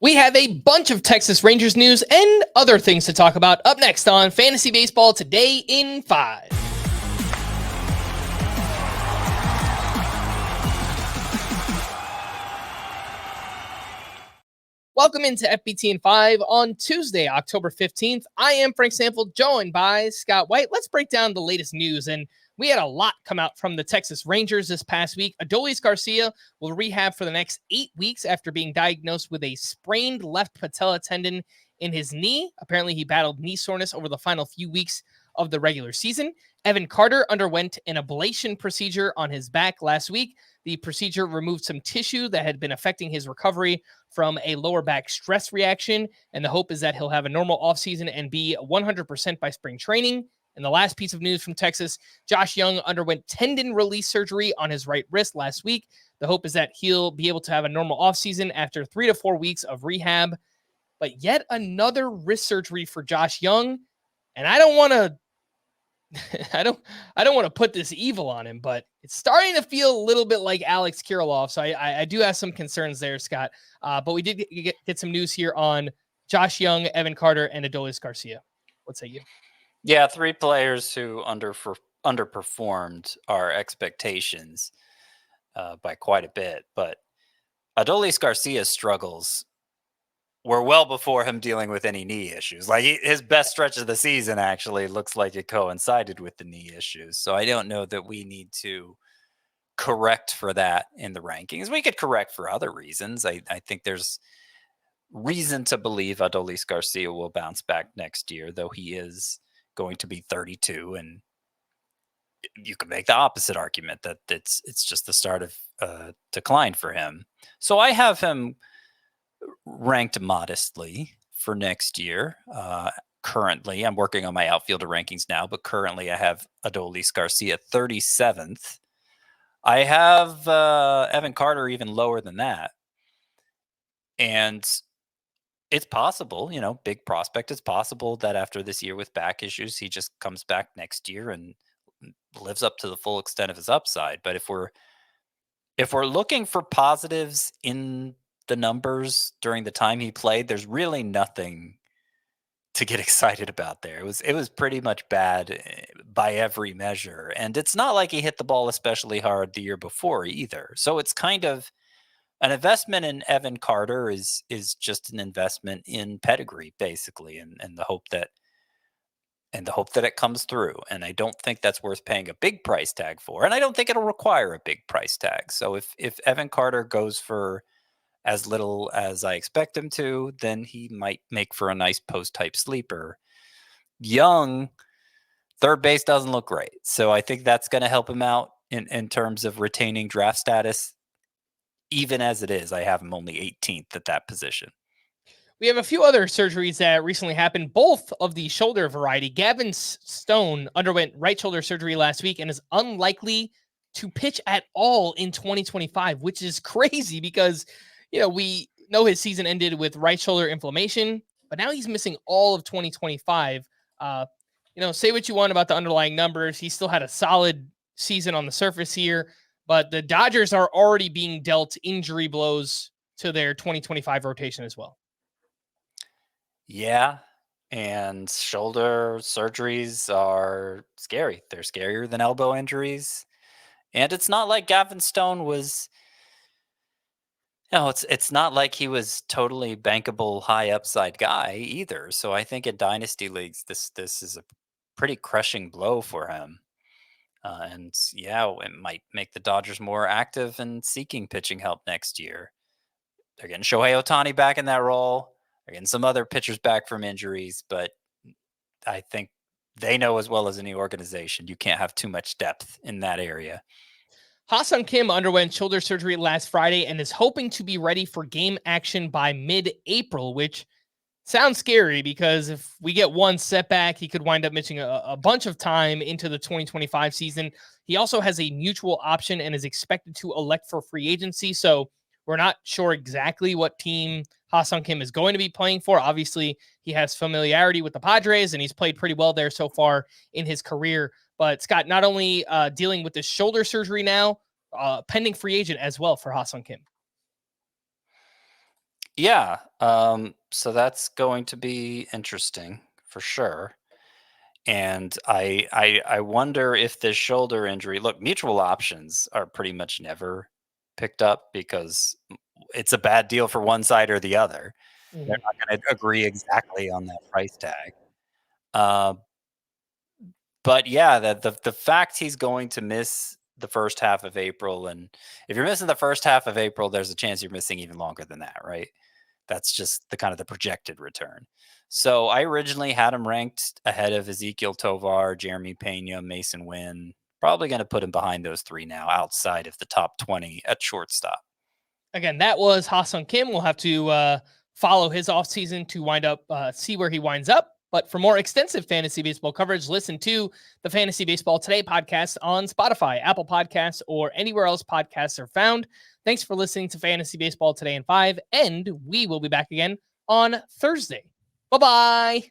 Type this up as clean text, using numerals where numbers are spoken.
We have a bunch of Texas Rangers news and other things to talk about up next on Fantasy Baseball Today in 5. Welcome into FBT in 5 on Tuesday, October 15th. I am Frank Stampfl, joined by Scott White. Let's break down the latest news. And we had a lot come out from the Texas Rangers this past week. Adolis Garcia will rehab for the next 8 weeks after being diagnosed with a sprained left patella tendon in his knee. Apparently, he battled knee soreness over the final few weeks of the regular season. Evan Carter underwent an ablation procedure on his back last week. The procedure removed some tissue that had been affecting his recovery from a lower back stress reaction, and the hope is that he'll have a normal offseason and be 100% by spring training. And the last piece of news from Texas, Josh Jung underwent tendon release surgery on his right wrist last week. The hope is that he'll be able to have a normal offseason after 3 to 4 weeks of rehab. But yet another wrist surgery for Josh Jung, and I don't want to I don't want to put this evil on him, but it's starting to feel a little bit like Alex Kirilloff. So I do have some concerns there, Scott. But we did get some news here on Josh Jung, Evan Carter, and Adolis Garcia. What say you? Yeah, 3 players who underperformed our expectations by quite a bit. But Adolis Garcia's struggles were well before him dealing with any knee issues. Like his best stretch of the season actually looks like it coincided with the knee issues. So I don't know that we need to correct for that in the rankings. We could correct for other reasons. I think there's reason to believe Adolis Garcia will bounce back next year, though he is going to be 32, and you could make the opposite argument that it's just the start of decline for him. So I have him ranked modestly for next year. Currently, I'm working on my outfielder rankings now, but currently I have Adolis Garcia 37th. I have Evan Carter even lower than that. And it's possible, big prospect. It's possible that after this year with back issues, he just comes back next year and lives up to the full extent of his upside. But if we're looking for positives in the numbers during the time he played, there's really nothing to get excited about there. It was pretty much bad by every measure. And it's not like he hit the ball especially hard the year before either. So it's kind of an investment in Evan Carter is just an investment in pedigree, basically, and the hope that it comes through. And I don't think that's worth paying a big price tag for. And I don't think it'll require a big price tag. So if Evan Carter goes for as little as I expect him to, then he might make for a nice post-type sleeper. Young, third base doesn't look great. So I think that's going to help him out in terms of retaining draft status. Even as it is, I have him only 18th at that position. We have a few other surgeries that recently happened, both of the shoulder variety. Gavin Stone underwent right shoulder surgery last week and is unlikely to pitch at all in 2025, which is crazy because we know his season ended with right shoulder inflammation, but now he's missing all of 2025. Say what you want about the underlying numbers. He still had a solid season on the surface here, but the Dodgers are already being dealt injury blows to their 2025 rotation as well. Yeah, and shoulder surgeries are scary. They're scarier than elbow injuries. And it's not like Gavin Stone was... No, it's not like he was totally bankable, high upside guy either. So I think in dynasty leagues, this is a pretty crushing blow for him. And yeah, it might make the Dodgers more active in seeking pitching help next year. They're getting Shohei Ohtani back in that role. They're getting some other pitchers back from injuries, but I think they know as well as any organization, you can't have too much depth in that area. Ha-seong Kim underwent shoulder surgery last Friday and is hoping to be ready for game action by mid-April, which sounds scary because if we get one setback, he could wind up missing a bunch of time into the 2025 season. He also has a mutual option and is expected to elect for free agency. So we're not sure exactly what team Ha-seong Kim is going to be playing for. Obviously, he has familiarity with the Padres and he's played pretty well there so far in his career. But Scott, not only dealing with the shoulder surgery now, pending free agent as well for Ha-seong Kim. Yeah. So that's going to be interesting for sure. And I wonder if this shoulder injury. Look, mutual options are pretty much never picked up because it's a bad deal for one side or the other. They're Mhm. not going to agree exactly on that price tag. Uh, but yeah, the fact he's going to miss the first half of April, and if you're missing the first half of April, there's a chance you're missing even longer than that, right? That's just the kind of the projected return. So I originally had him ranked ahead of Ezekiel Tovar, Jeremy Pena, Mason Wynn. Probably going to put him behind those three now, outside of the top 20 at shortstop. Again, that was Ha-seong Kim. We'll have to follow his offseason to wind up, see where he winds up. But for more extensive fantasy baseball coverage, listen to the Fantasy Baseball Today podcast on Spotify, Apple Podcasts, or anywhere else podcasts are found. Thanks for listening to Fantasy Baseball Today in 5, and we will be back again on Thursday. Bye-bye.